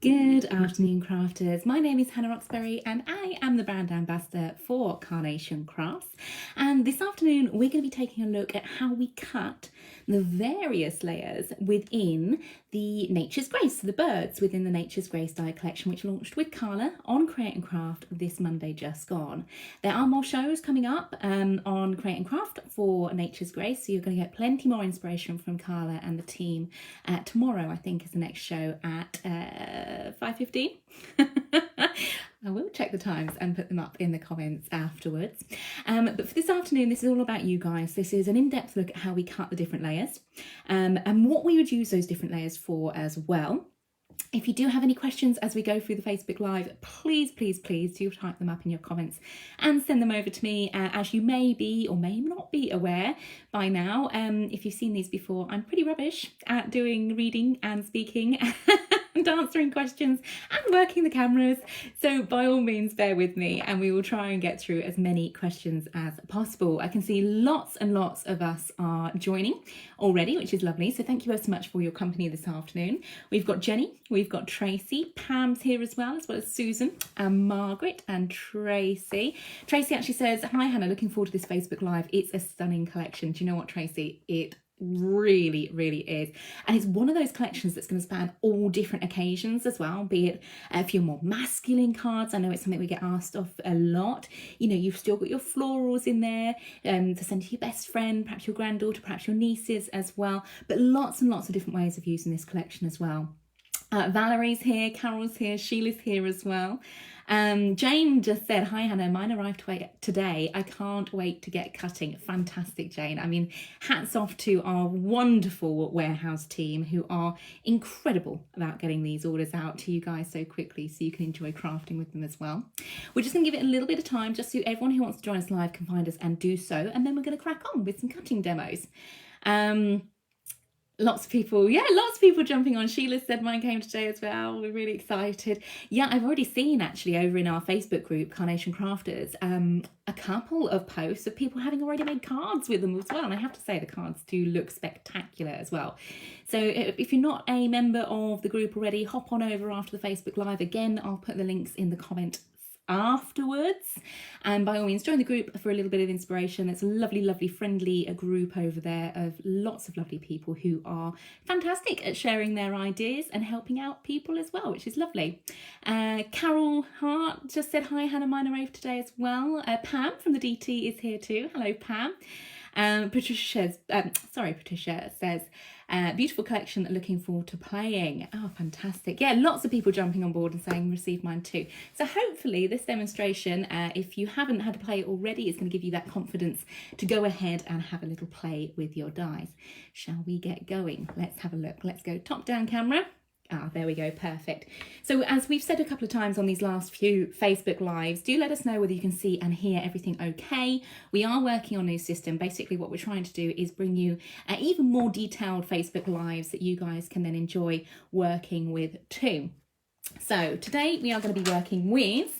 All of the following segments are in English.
Good afternoon, crafters. My name is Hannah Roxbury and I am the brand ambassador for Carnation Crafts. And this afternoon, we're going to be taking a look at how we cut the various layers within the Nature's Grace, the birds within the Nature's Grace die collection, which launched with Carla on Create and Craft this Monday just gone. There are more shows coming up on Create and Craft for Nature's Grace, so you're going to get plenty more inspiration from Carla and the team. Tomorrow, I think, is the next show at 5:15. I will check the times and put them up in the comments afterwards. But for this afternoon, this is all about you guys. This is an in-depth look at how we cut the different layers and what we would use those different layers for as well. If you do have any questions as we go through the Facebook Live, please do type them up in your comments and send them over to me. As you may be or may not be aware by now, if you've seen these before, I'm pretty rubbish at doing reading and speaking and answering questions and working the cameras. So by all means, bear with me and we will try and get through as many questions as possible. I can see lots and lots of us are joining already, which is lovely. So thank you so much for your company this afternoon. We've got Jenny, we've got Tracy, Pam's here as well as Susan and Margaret and Tracy. Tracy actually says, "Hi Hannah, looking forward to this Facebook Live. It's a stunning collection." Do you know what, Tracy? It really is, and it's one of those collections that's going to span all different occasions as well, be it a few more masculine cards. I know it's something we get asked of a lot. You know, you've still got your florals in there to send to your best friend, perhaps your granddaughter, perhaps your nieces as well, but lots and lots of different ways of using this collection as well. Valerie's here, Carol's here, Sheila's here as well. Jane just said, "Hi Hannah, mine arrived today. I can't wait to get cutting." Fantastic, Jane. I mean, hats off to our wonderful warehouse team who are incredible about getting these orders out to you guys so quickly so you can enjoy crafting with them as well. We're just going to give it a little bit of time just so everyone who wants to join us live can find us and do so, and then we're going to crack on with some cutting demos. Lots of people jumping on. Sheila said mine came today as well. We're really excited. Yeah, I've already seen actually over in our Facebook group, Carnation Crafters, a couple of posts of people having already made cards with them as well. And I have to say the cards do look spectacular as well. So if you're not a member of the group already, hop on over after the Facebook Live. Again, I'll put the links in the comment afterwards, and by all means join the group for a little bit of inspiration. It's a lovely friendly group over there of lots of lovely people who are fantastic at sharing their ideas and helping out people as well, which is lovely. Carol Hart just said, "Hi Hannah, mine arrived today as well." Pam from the DT is here too. Hello Pam. Patricia says, "Beautiful collection, looking forward to playing." Oh, fantastic. Yeah, lots of people jumping on board and saying receive mine too. So hopefully this demonstration, if you haven't had to play it already, is going to give you that confidence to go ahead and have a little play with your dies. Shall we get going? Let's have a look. Let's go top down camera. Ah, there we go, perfect. So as we've said a couple of times on these last few Facebook Lives, do let us know whether you can see and hear everything okay. We are working on a new system. Basically what we're trying to do is bring you even more detailed Facebook Lives that you guys can then enjoy working with too. So today we are going to be working with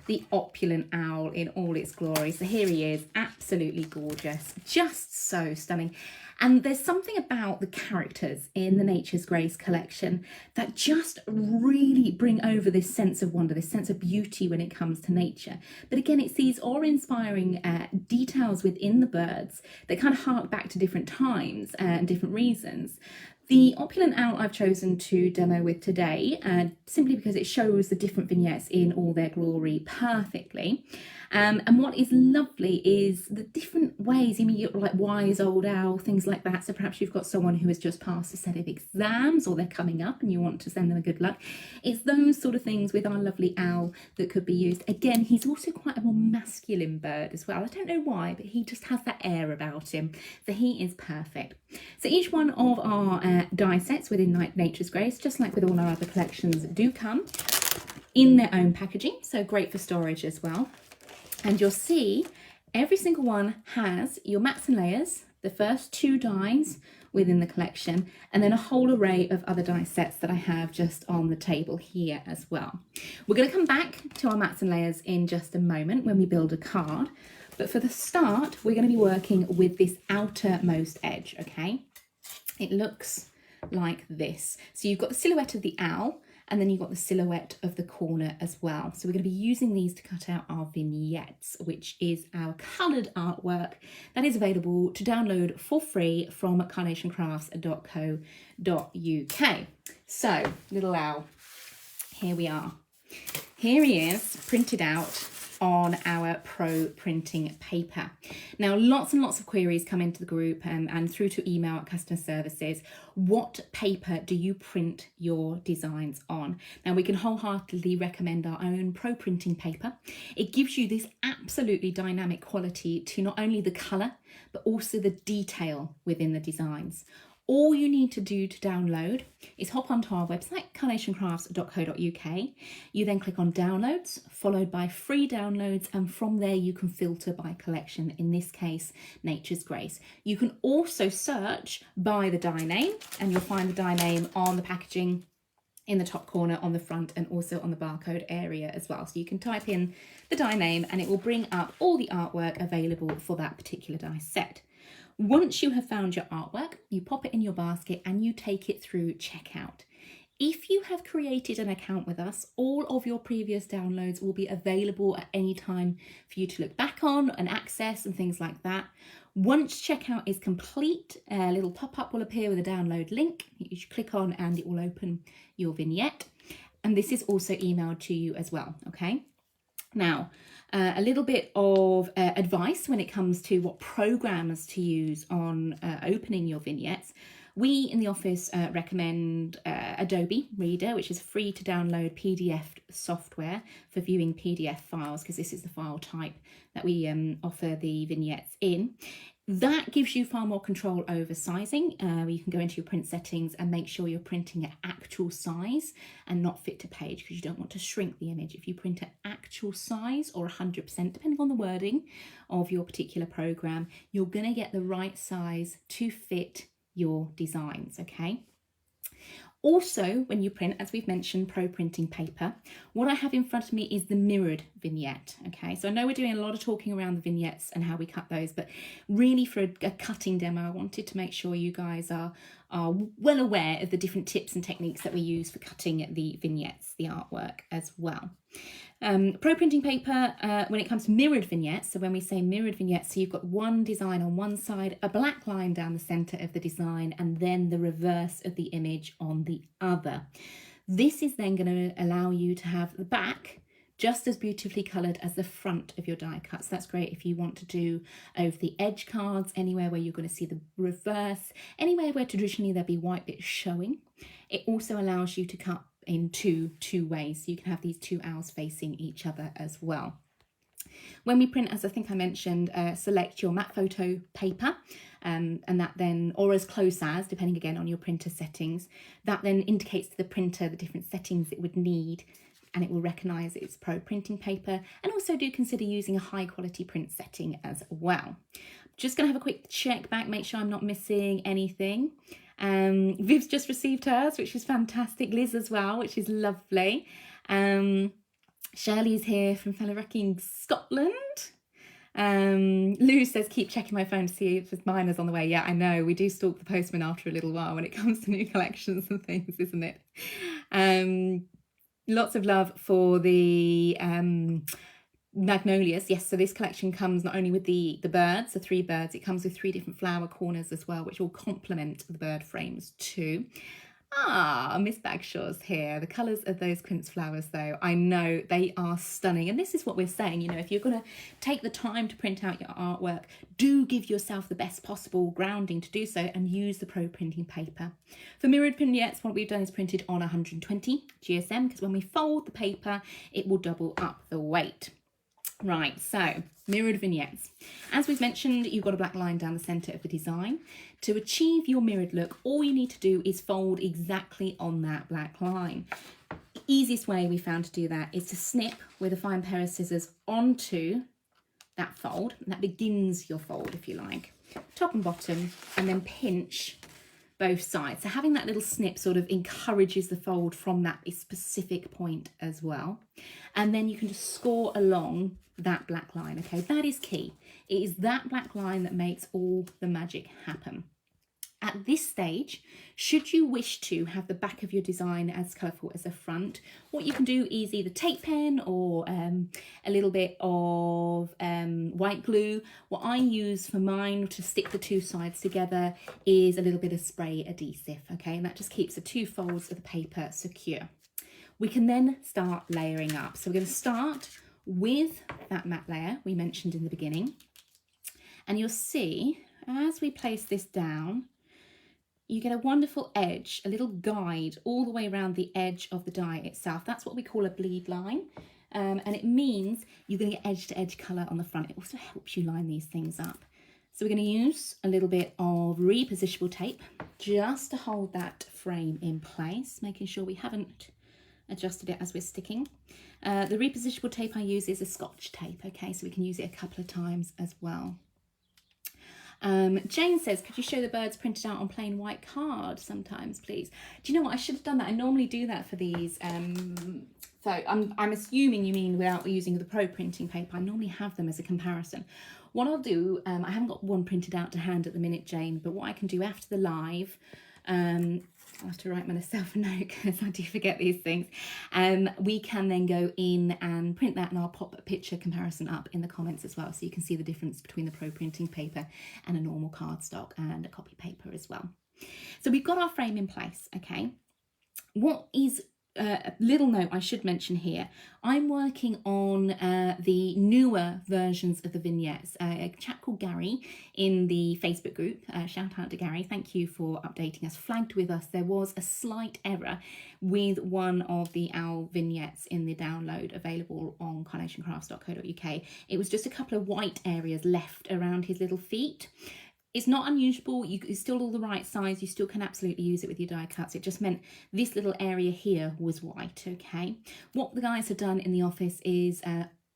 the Opulent owl in all its glory. So here he is, absolutely gorgeous, just so stunning. And there's something about the characters in the Nature's Grace collection that just really bring over this sense of wonder, this sense of beauty when it comes to nature. But again, it's these awe-inspiring details within the birds that kind of hark back to different times and different reasons. The Opulent owl I've chosen to demo with today, simply because it shows the different vignettes in all their glory perfectly. And what is lovely is the different ways. I mean, you're like wise old owl, things like that. So perhaps you've got someone who has just passed a set of exams or they're coming up and you want to send them a good luck. It's those sort of things with our lovely owl that could be used. Again, he's also quite a more masculine bird as well. I don't know why, but he just has that air about him. So he is perfect. So each one of our die sets within Nature's Grace, just like with all our other collections, do come in their own packaging. So great for storage as well. And you'll see every single one has your mats and layers, the first two dies within the collection, and then a whole array of other die sets that I have just on the table here as well. We're going to come back to our mats and layers in just a moment when we build a card. But for the start, we're going to be working with this outermost edge, okay? It looks like this. So you've got the silhouette of the owl, And then you've got the silhouette of the corner as well. So we're going to be using these to cut out our vignettes, which is our coloured artwork that is available to download for free from carnationcrafts.co.uk. So, little owl, here we are. Here he is, printed out on our Pro printing paper. Now, lots and lots of queries come into the group and through to email at customer services. What paper do you print your designs on? Now, we can wholeheartedly recommend our own Pro printing paper. It gives you this absolutely dynamic quality to not only the colour, but also the detail within the designs. All you need to do to download is hop onto our website, carnationcrafts.co.uk. You then click on downloads, followed by free downloads, and from there you can filter by collection, in this case, Nature's Grace. You can also search by the die name, and you'll find the die name on the packaging in the top corner on the front and also on the barcode area as well. So you can type in the die name and it will bring up all the artwork available for that particular die set. Once you have found your artwork, you pop it in your basket and you take it through checkout. If you have created an account with us, all of your previous downloads will be available at any time for you to look back on and access and things like that. Once checkout is complete, a little pop-up will appear with a download link. You should click on and it will open your vignette. And this is also emailed to you as well, okay? Now, a little bit of advice when it comes to what programs to use on opening your vignettes. We in the office recommend Adobe Reader, which is free to download PDF software for viewing PDF files, because this is the file type that we offer the vignettes in. That gives you far more control over sizing. You can go into your print settings and make sure you're printing at actual size and not fit to page, because you don't want to shrink the image. If you print at actual size or 100%, depending on the wording of your particular program, you're going to get the right size to fit your designs, okay? Also, when you print, as we've mentioned, Pro printing paper, what I have in front of me is the mirrored vignette, okay? So I know we're doing a lot of talking around the vignettes and how we cut those, but really for a cutting demo, I wanted to make sure you guys are well aware of the different tips and techniques that we use for cutting the vignettes, the artwork as well. Pro printing paper, when it comes to mirrored vignettes, so when we say mirrored vignettes, so you've got one design on one side, a black line down the centre of the design, and then the reverse of the image on the other. This is then going to allow you to have the back just as beautifully coloured as the front of your die cut. So that's great if you want to do over the edge cards, anywhere where you're going to see the reverse, anywhere where traditionally there'd be white bits showing. It also allows you to cut in two ways, so you can have these two owls facing each other as well. When we print, as I think I mentioned, select your matte photo paper, and that then, or as close as, depending again on your printer settings, that then indicates to the printer the different settings it would need, and it will recognise it's Pro printing paper. And also do consider using a high quality print setting as well. Just going to have a quick check back, make sure I'm not missing anything. Viv's just received hers, which is fantastic. Liz as well, which is lovely. Shirley's here from Felleracking, Scotland. Lou says, keep checking my phone to see if mine is on the way. Yeah, I know. We do stalk the postman after a little while when it comes to new collections and things, isn't it? Lots of love for the magnolias. Yes, so this collection comes not only with the birds, the 3 birds, it comes with 3 different flower corners as well, which will complement the bird frames too. Miss Bagshaw's here. The colours of those quince flowers, though, I know they are stunning. And this is what we're saying, you know, if you're going to take the time to print out your artwork, do give yourself the best possible grounding to do so and use the Pro printing paper. For mirrored vignettes, what we've done is printed on 120 GSM, because when we fold the paper, it will double up the weight. Right, so mirrored vignettes. As we've mentioned, you've got a black line down the centre of the design. To achieve your mirrored look, all you need to do is fold exactly on that black line. The easiest way we found to do that is to snip with a fine pair of scissors onto that fold. And that begins your fold, if you like, top and bottom, and then pinch both sides. So having that little snip sort of encourages the fold from that specific point as well. And then you can just score along that black line, okay? That is key. It is that black line that makes all the magic happen. At this stage, should you wish to have the back of your design as colourful as the front, what you can do is either tape pen or a little bit of white glue. What I use for mine to stick the two sides together is a little bit of spray adhesive, okay, and that just keeps the two folds of the paper secure. We can then start layering up. So we're going to start with that matte layer we mentioned in the beginning, and you'll see as we place this down, you get a wonderful edge, a little guide all the way around the edge of the die itself. That's what we call a bleed line, and it means you're going to get edge to edge colour on the front. It also helps you line these things up. So we're going to use a little bit of repositionable tape just to hold that frame in place, making sure we haven't adjusted it as we're sticking. The repositionable tape I use is a Scotch tape, okay, so we can use it a couple of times as well. Jane says, could you show the birds printed out on plain white card sometimes, please? Do you know what? I should have done that. I normally do that for these. So I'm assuming you mean without using the pro printing paper. I normally have them as a comparison. What I'll do, I haven't got one printed out to hand at the minute, Jane, but what I can do after the live, I'll have to write myself a note because I do forget these things. We can then go in and print that, and I'll pop a picture comparison up in the comments as well, so you can see the difference between the pro printing paper and a normal cardstock and a copy paper as well. So we've got our frame in place, okay? What is a little note I should mention here, I'm working on the newer versions of the vignettes. A chap called Gary in the Facebook group, shout out to Gary, thank you for updating us, flagged with us there was a slight error with one of the owl vignettes in the download available on carnationcrafts.co.uk. It was just a couple of white areas left around his little feet. It's not unusual, it's still all the right size, you still can absolutely use it with your die cuts. It just meant this little area here was white, okay? What the guys have done in the office is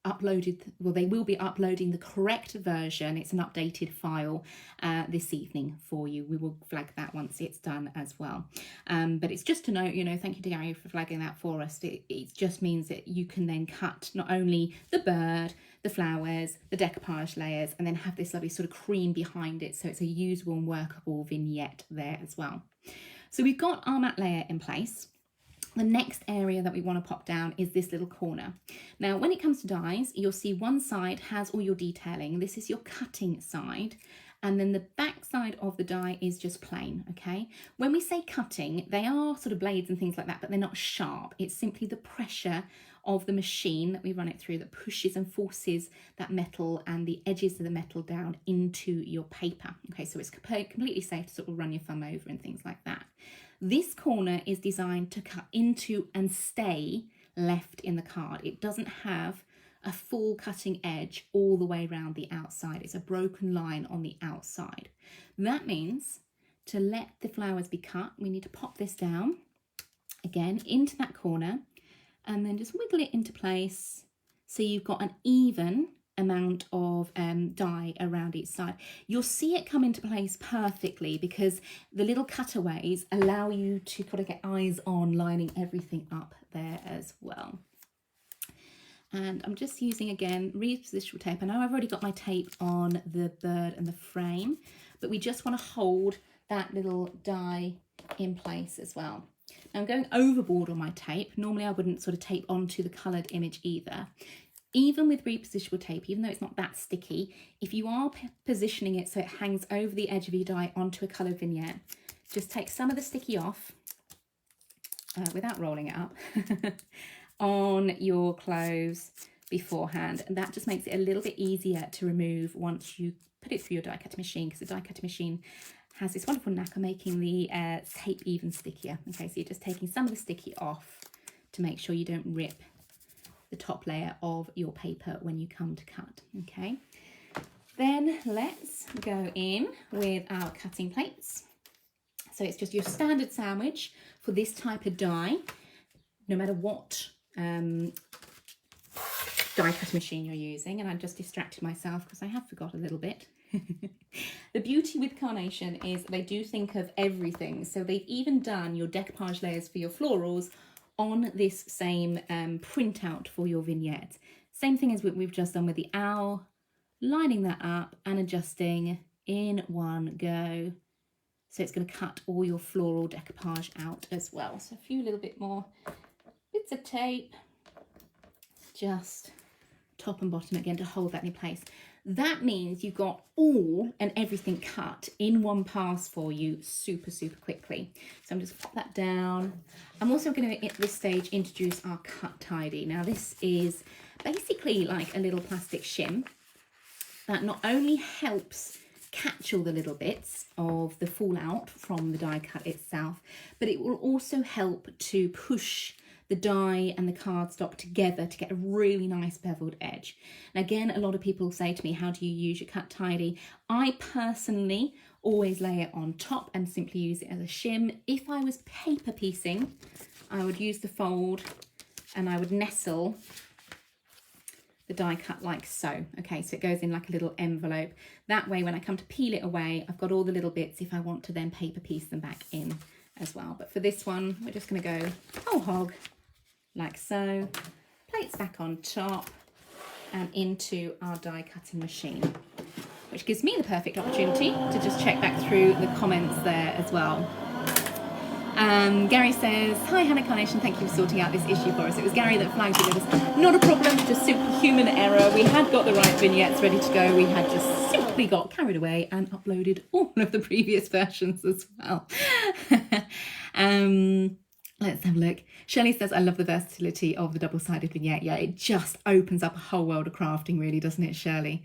uploaded, well, they will be uploading the correct version. It's an updated file this evening for you. We will flag that once it's done as well. But it's just to note, you know, thank you to Gary for flagging that for us. It just means that you can then cut not only the bird, the flowers, the decoupage layers, and then have this lovely sort of cream behind it, so it's a usable and workable vignette there as well. So we've got our matte layer in place. The next area that we want to pop down is this little corner. Now, when it comes to dies, you'll see one side has all your detailing. This is your cutting side. And then the back side of the die is just plain, okay? When we say cutting, they are sort of blades and things like that, but they're not sharp. It's simply the pressure of the machine that we run it through that pushes and forces that metal and the edges of the metal down into your paper. Okay, so it's completely safe to sort of run your thumb over and things like that. This corner is designed to cut into and stay left in the card. It doesn't have a full cutting edge all the way around the outside. It's a broken line on the outside. That means to let the flowers be cut, we need to pop this down again into that corner and then just wiggle it into place so you've got an even amount of dye around each side. You'll see it come into place perfectly because the little cutaways allow you to kind of get eyes on lining everything up there as well. And I'm just using, again, repositionable tape. I know I've already got my tape on the bird and the frame, but we just want to hold that little die in place as well. Now I'm going overboard on my tape. Normally I wouldn't sort of tape onto the coloured image either. Even with repositionable tape, even though it's not that sticky, if you are positioning it so it hangs over the edge of your die onto a coloured vignette, just take some of the sticky off without rolling it up on your clothes beforehand, and that just makes it a little bit easier to remove once you put it through your die cutting machine, because the die cutting machine has this wonderful knack of making the tape even stickier. Okay, so you're just taking some of the sticky off to make sure you don't rip the top layer of your paper when you come to cut. Okay, then let's go in with our cutting plates. So it's just your standard sandwich for this type of die, no matter what die cut machine you're using. And I just distracted myself because I have forgot a little bit. The beauty with Carnation is they do think of everything. So they've even done your decoupage layers for your florals on this same printout for your vignette. Same thing as what we've just done with the owl, lining that up and adjusting in one go So it's going to cut all your floral decoupage out as well. So a few little bit more bits of tape, just top and bottom again to hold that in place. That means you've got all and everything cut in one pass for you super, super quickly. So I'm just pop that down. I'm also going to, at this stage, introduce our cut tidy. Now this is basically like a little plastic shim that not only helps catch all the little bits of the fallout from the die cut itself, but it will also help to push the die and the cardstock together to get a really nice beveled edge. And again, a lot of people say to me, how do you use your cut tidy? I personally always lay it on top and simply use it as a shim. If I was paper piecing, I would use the fold and I would nestle the die cut like so. Okay, so it goes in like a little envelope. That way, when I come to peel it away, I've got all the little bits if I want to then paper piece them back in as well. But for this one, we're just going to go whole hog like so. Plates back on top and into our die cutting machine, which gives me the perfect opportunity to just check back through the comments there as well. Gary says, hi Hannah Carnation, thank you for sorting out this issue for us. It was Gary that flagged it with us. Not a problem, just simple human error. We had got the right vignettes ready to go. We had just simply got carried away and uploaded all of the previous versions as well. Let's have a look. Shelley says, I love the versatility of the double-sided vignette. Yeah, it just opens up a whole world of crafting, really, doesn't it, Shirley?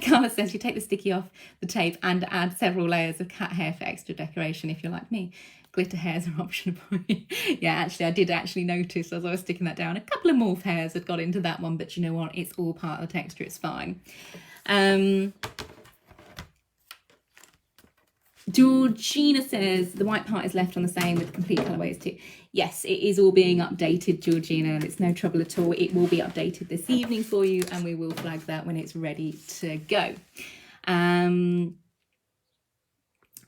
Carla says, you take the sticky off the tape and add several layers of cat hair for extra decoration if you're like me. Glitter hairs are optional. Yeah, actually, I did actually notice as I was sticking that down, a couple of morph hairs had got into that one, but you know what? It's all part of the texture. It's fine. Georgina says the white part is left on the same with complete colourways too. Yes, it is all being updated, Georgina, and it's no trouble at all. It will be updated this evening for you and we will flag that when it's ready to go.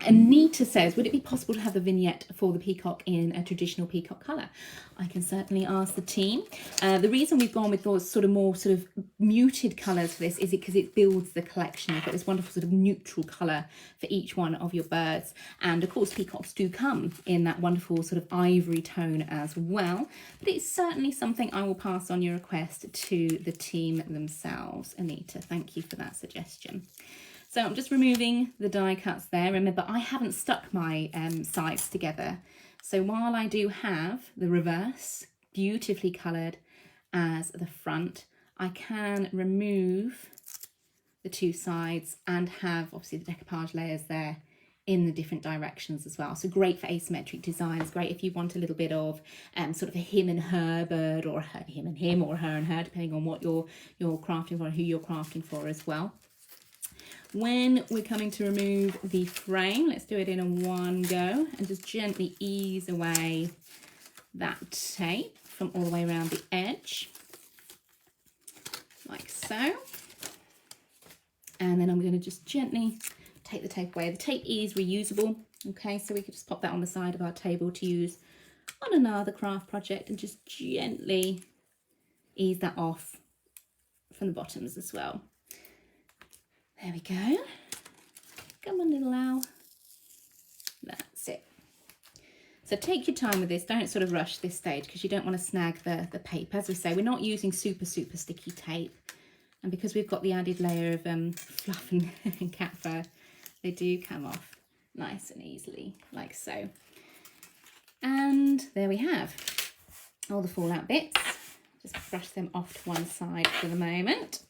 Anita says, would it be possible to have the vignette for the peacock in a traditional peacock colour? I can certainly ask the team. The reason we've gone with those sort of muted colours for this is because it builds the collection. You've got this wonderful sort of neutral colour for each one of your birds. And of course, peacocks do come in that wonderful sort of ivory tone as well. But it's certainly something I will pass on your request to the team themselves. Anita, thank you for that suggestion. So I'm just removing the die cuts there. Remember, I haven't stuck my sides together. So while I do have the reverse beautifully coloured as the front, I can remove the two sides and have obviously the decoupage layers there in the different directions as well. So great for asymmetric designs, great if you want a little bit of sort of a him and her bird, or him and him, or her and her, depending on what you're crafting for and who you're crafting for as well. When we're coming to remove the frame, let's do it in a one go and just gently ease away that tape from all the way around the edge, like so. And then I'm going to just gently take the tape away. The tape is reusable, okay, so we could just pop that on the side of our table to use on another craft project and just gently ease that off from the bottoms as well. There we go. Come on, little owl. That's it. So take your time with this. Don't sort of rush this stage because you don't want to snag the paper. As we say, we're not using super sticky tape. And because we've got the added layer of fluff and cat fur, they do come off nice and easily, like so. And there we have all the fallout bits. Just brush them off to one side for the moment.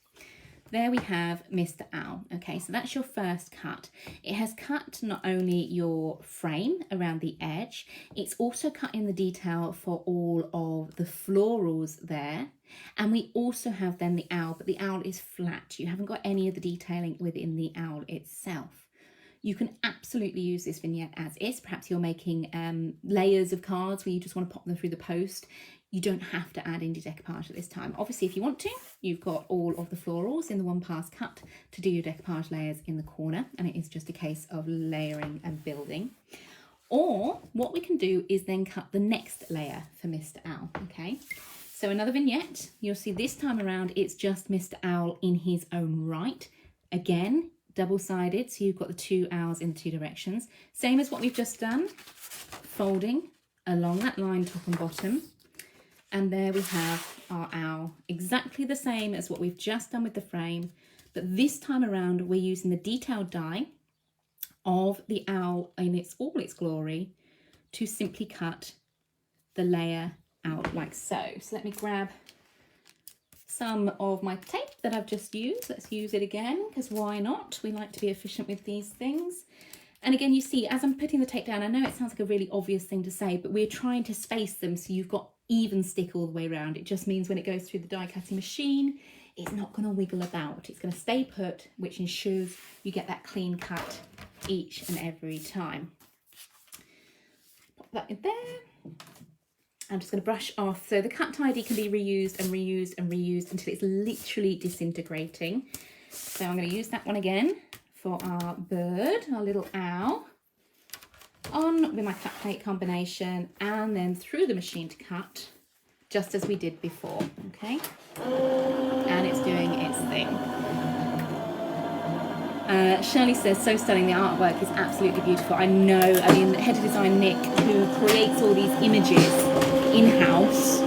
There we have Mr. Owl. Okay, so that's your first cut. It has cut not only your frame around the edge, it's also cut in the detail for all of the florals there. And we also have then the owl, but the owl is flat. You haven't got any of the detailing within the owl itself. You can absolutely use this vignette as is. Perhaps you're making layers of cards where you just want to pop them through the post. You don't have to add indie decoupage at this time. Obviously, if you want to, you've got all of the florals in the one pass cut to do your decoupage layers in the corner, and it is just a case of layering and building. Or what we can do is then cut the next layer for Mr. Owl, okay? So another vignette, you'll see this time around, it's just Mr. Owl in his own right. Again, double-sided, so you've got the two owls in the two directions. Same as what we've just done, folding along that line top and bottom. And there we have our owl, exactly the same as what we've just done with the frame, but this time around we're using the detailed die of the owl in all its glory to simply cut the layer out like so. So let me grab some of my tape that I've just used. Let's use it again, because why not? We like to be efficient with these things. And again, you see, as I'm putting the tape down, I know it sounds like a really obvious thing to say, but we're trying to space them so you've got even stick all the way around. It just means when it goes through the die cutting machine, it's not going to wiggle about. It's going to stay put, which ensures you get that clean cut each and every time. Pop that in there. I'm just going to brush off. So the cut tidy can be reused and reused and reused until it's literally disintegrating. So I'm going to use that one again for our bird, our little owl, on with my cut plate combination and then through the machine to cut, just as we did before, okay? And it's doing its thing. Shirley says, so stunning, the artwork is absolutely beautiful. I know, I mean, head of design Nick, who creates all these images in-house,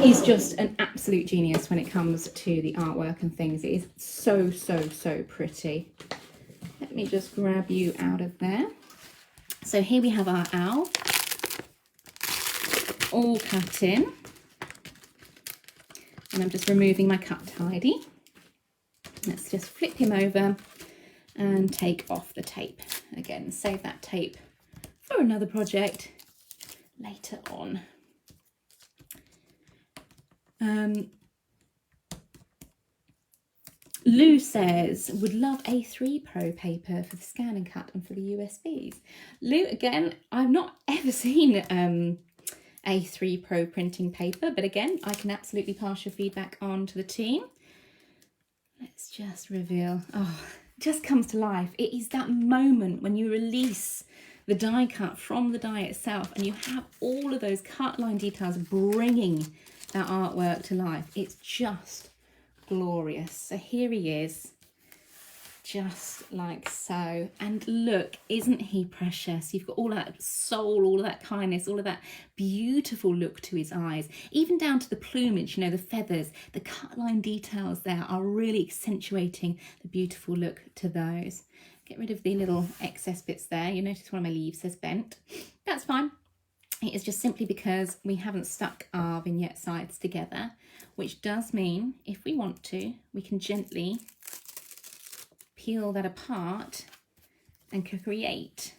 is just an absolute genius when it comes to the artwork and things. It is so, so, so pretty. Let me just grab you out of there. So here we have our owl, all cut in. And I'm just removing my cut tidy. Let's just flip him over and take off the tape. Again, save that tape for another project later on. Lou says, would love A3 Pro paper for the scan and cut and for the USBs. Lou, again, I've not ever seen A3 Pro printing paper, but again, I can absolutely pass your feedback on to the team. Let's just reveal. Oh, it just comes to life. It is that moment when you release the die cut from the die itself and you have all of those cut line details bringing that artwork to life. It's just glorious. So here he is, just like so. And look, isn't he precious? You've got all that soul, all of that kindness, all of that beautiful look to his eyes, even down to the plumage, you know, the feathers, the cut line details there are really accentuating the beautiful look to those. Get rid of the little excess bits there. You notice one of my leaves says bent. That's fine. It is just simply because we haven't stuck our vignette sides together, which does mean if we want to, we can gently peel that apart and create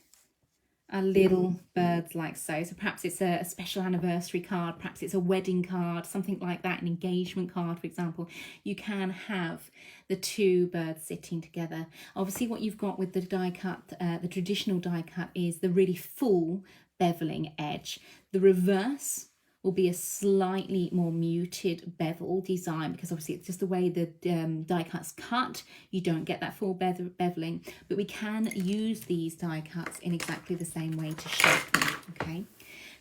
our little birds like so. So perhaps it's a special anniversary card, perhaps it's a wedding card, something like that, an engagement card, for example. You can have the two birds sitting together. Obviously what you've got with the die cut, the traditional die cut, is the really full beveling edge. The reverse will be a slightly more muted bevel design because obviously it's just the way the die cuts cut. You don't get that full beveling, but we can use these die cuts in exactly the same way to shape them, okay?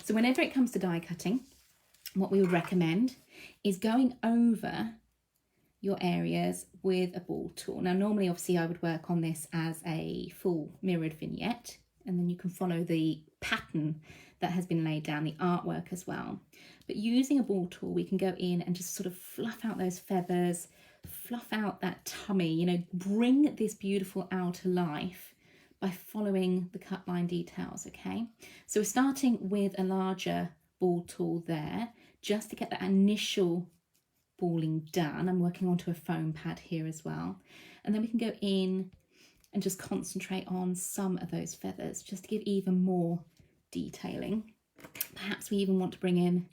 So whenever it comes to die cutting, what we would recommend is going over your areas with a ball tool. Now normally obviously I would work on this as a full mirrored vignette, and then you can follow the pattern that has been laid down, the artwork as well. But using a ball tool, we can go in and just sort of fluff out those feathers, fluff out that tummy, you know, bring this beautiful owl to life by following the cut line details, okay? So we're starting with a larger ball tool there, just to get that initial balling done. I'm working onto a foam pad here as well. And then we can go in and just concentrate on some of those feathers, just to give even more detailing. Perhaps we even want to bring in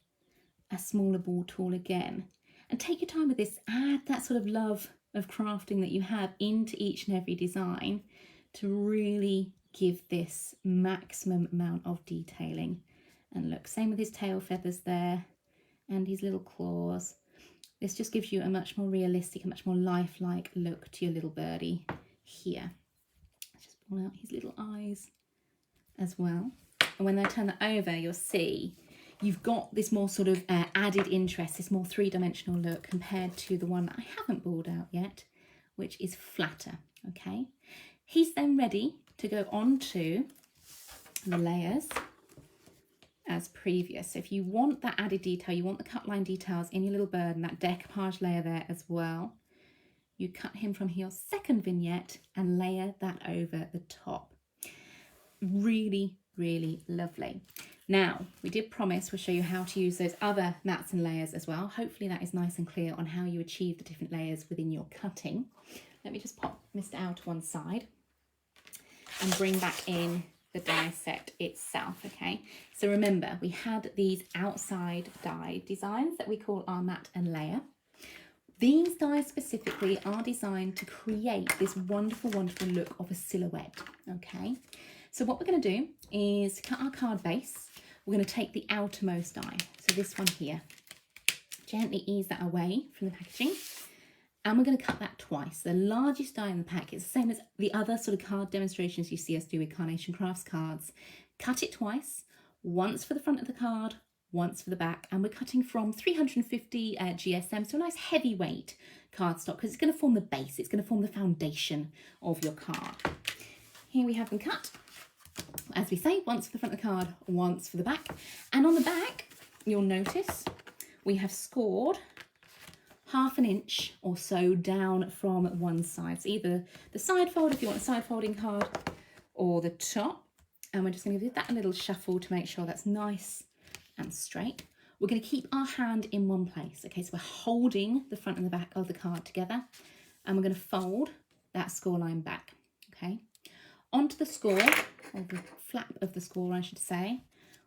a smaller ball tool again. And take your time with this, add that sort of love of crafting that you have into each and every design to really give this maximum amount of detailing. And look, same with his tail feathers there and his little claws. This just gives you a much more realistic, a much more lifelike look to your little birdie here. Just pull out his little eyes as well. And when I turn that over, you'll see you've got this more sort of added interest, this more three-dimensional look compared to the one that I haven't balled out yet, which is flatter, okay? He's then ready to go on to the layers as previous. So if you want that added detail, you want the cut line details in your little bird and that decoupage layer there as well, you cut him from your second vignette and layer that over the top. Really, really lovely. Now, we did promise we'll show you how to use those other mats and layers as well. Hopefully that is nice and clear on how you achieve the different layers within your cutting. Let me just pop Mr. Owl to one side and bring back in the die set itself, okay? So remember, we had these outside die designs that we call our mat and layer. These dies specifically are designed to create this wonderful, wonderful look of a silhouette, okay? So what we're going to do is cut our card base. We're going to take the outermost die, so this one here. Gently ease that away from the packaging. And we're going to cut that twice. The largest die in the pack is the same as the other sort of card demonstrations you see us do with Carnation Crafts cards. Cut it twice, once for the front of the card, once for the back, and we're cutting from 350 GSM, so a nice heavyweight cardstock, because it's going to form the base, it's going to form the foundation of your card. Here we have them cut, as we say, once for the front of the card, once for the back, and on the back, you'll notice we have scored 1/2 inch or so down from one side. So either the side fold if you want a side folding card, or the top. And we're just going to give that a little shuffle to make sure that's nice and straight. We're going to keep our hand in one place. Okay, so we're holding the front and the back of the card together, and we're going to fold that score line back. Okay, onto the score, or the flap of the score, I should say.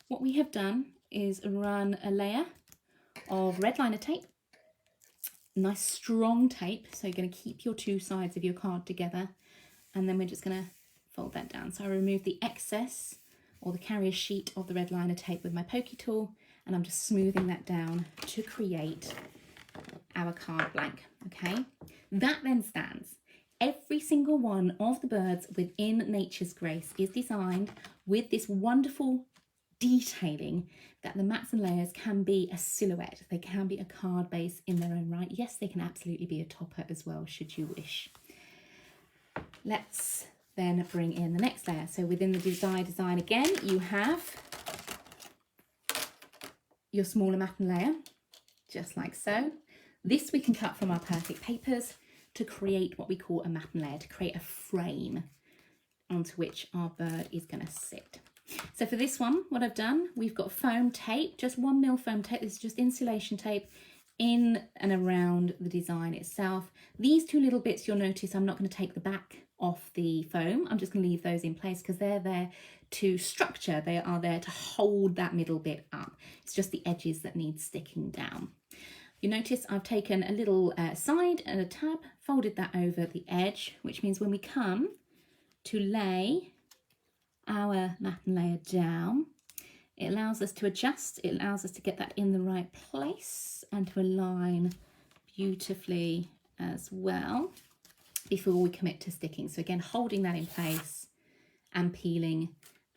What we have done is run a layer of red liner tape. Nice strong tape, so you're going to keep your two sides of your card together, and then we're just going to fold that down. So I remove the excess or the carrier sheet of the red liner tape with my pokey tool, and I'm just smoothing that down to create our card blank. Okay, that then stands. Every single one of the birds within Nature's Grace is designed with this wonderful detailing that the mats and layers can be a silhouette. They can be a card base in their own right. Yes, they can absolutely be a topper as well, should you wish. Let's then bring in the next layer. So within the design again, you have your smaller mat and layer, just like so. This we can cut from our perfect papers to create what we call a mat and layer, to create a frame onto which our bird is going to sit. So for this one, what I've done, we've got foam tape, just 1mm foam tape. This is just insulation tape in and around the design itself. These two little bits, you'll notice I'm not going to take the back off the foam. I'm just going to leave those in place because they're there to structure. They are there to hold that middle bit up. It's just the edges that need sticking down. You notice I've taken a little side and a tab, folded that over the edge, which means when we come to lay our mat and layer down, it allows us to adjust, it allows us to get that in the right place and to align beautifully as well before we commit to sticking. So again, holding that in place and peeling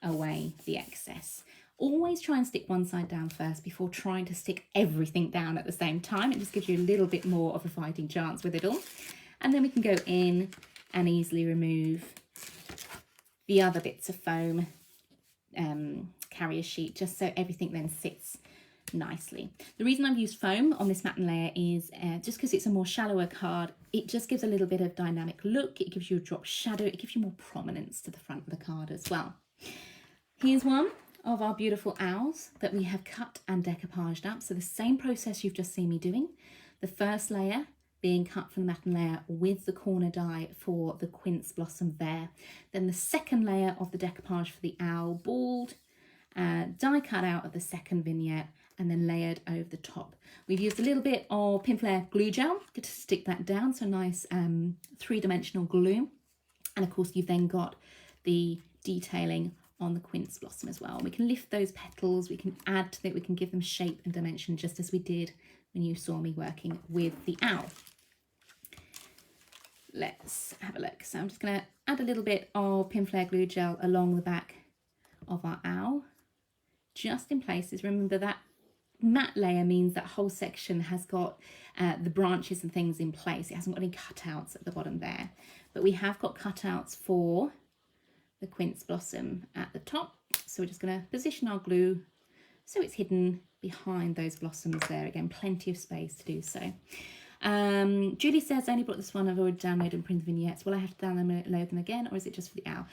away the excess. Always try and stick one side down first before trying to stick everything down at the same time. It just gives you a little bit more of a fighting chance with it all. And then we can go in and easily remove the other bits of foam carrier sheet, just so everything then sits nicely. The reason I've used foam on this mat and layer is just because it's a more shallower card. It just gives a little bit of dynamic look. It gives you a drop shadow. It gives you more prominence to the front of the card as well. Here's one of our beautiful owls that we have cut and decoupaged up. So the same process you've just seen me doing. The first layer being cut from the mat and layer with the corner die for the quince blossom there. Then the second layer of the decoupage for the owl bald, die cut out of the second vignette, and then layered over the top. We've used a little bit of Pin Flare glue gel to stick that down, so nice three-dimensional glue. And of course you've then got the detailing on the quince blossom as well. We can lift those petals, we can add to it, we can give them shape and dimension, just as we did when you saw me working with the owl. Let's have a look. So I'm just going to add a little bit of Pin Flare glue gel along the back of our owl, just in places. Remember that matte layer means that whole section has got the branches and things in place. It hasn't got any cutouts at the bottom there, but we have got cutouts for the quince blossom at the top. So we're just going to position our glue so it's hidden behind those blossoms there. Again, plenty of space to do so. Julie says, I only bought this one, I've already downloaded and printed vignettes. Will I have to download them again, or is it just for the owl?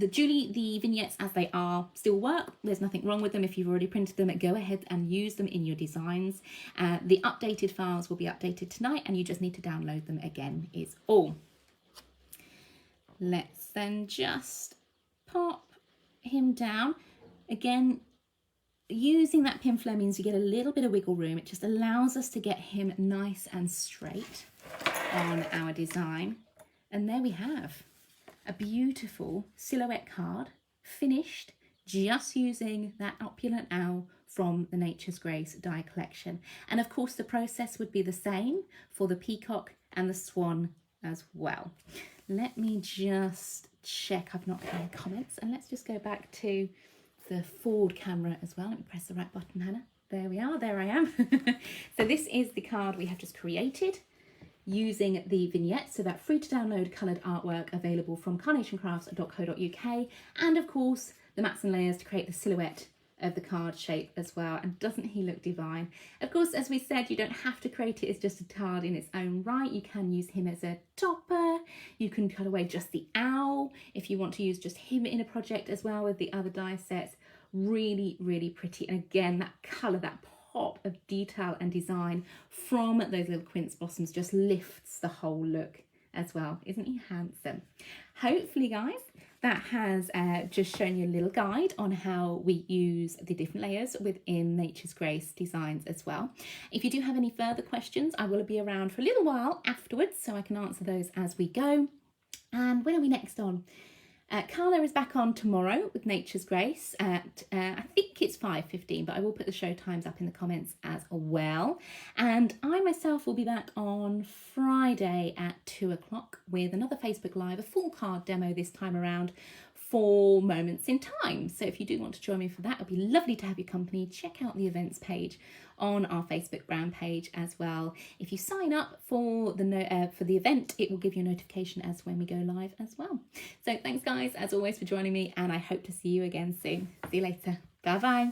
Julie, the vignettes as they are still work. There's nothing wrong with them. If you've already printed them, go ahead and use them in your designs. The updated files will be updated tonight, and you just need to download them again is all. Let's then just pop him down. Again, using that pin flow means you get a little bit of wiggle room. It just allows us to get him nice and straight on our design. And there we have a beautiful silhouette card finished just using that Opulent owl from the Nature's Grace die collection. And of course the process would be the same for the peacock and the swan as well. Let me just check I've not had any comments, and let's just go back to the forward camera as well. Let me press the right button, Hannah. There we are, there I am. So this is the card we have just created using the vignettes, so that free to download coloured artwork available from carnationcrafts.co.uk, and of course the mats and layers to create the silhouette of the card shape as well. And doesn't he look divine? Of course, as we said, you don't have to create it as just a card in its own right. You can use him as a topper. You can cut away just the owl if you want to use just him in a project as well with the other die sets. Really, really pretty. And again, that colour, that pop of detail and design from those little quince blossoms just lifts the whole look as well. Isn't he handsome? Hopefully, guys, that has just shown you a little guide on how we use the different layers within Nature's Grace designs as well. If you do have any further questions, I will be around for a little while afterwards, so I can answer those as we go. And when are we next on? Carla is back on tomorrow with Nature's Grace at, I think it's 5:15, but I will put the show times up in the comments as well. And I myself will be back on Friday at 2 o'clock with another Facebook Live, a full card demo this time around for Moments in Time. So if you do want to join me for that, it'll be lovely to have your company. Check out the events page on our Facebook brand page as well. If you sign up for the event, it will give you a notification as when we go live as well. So thanks guys, as always, for joining me, and I hope to see you again soon. See you later. Bye bye.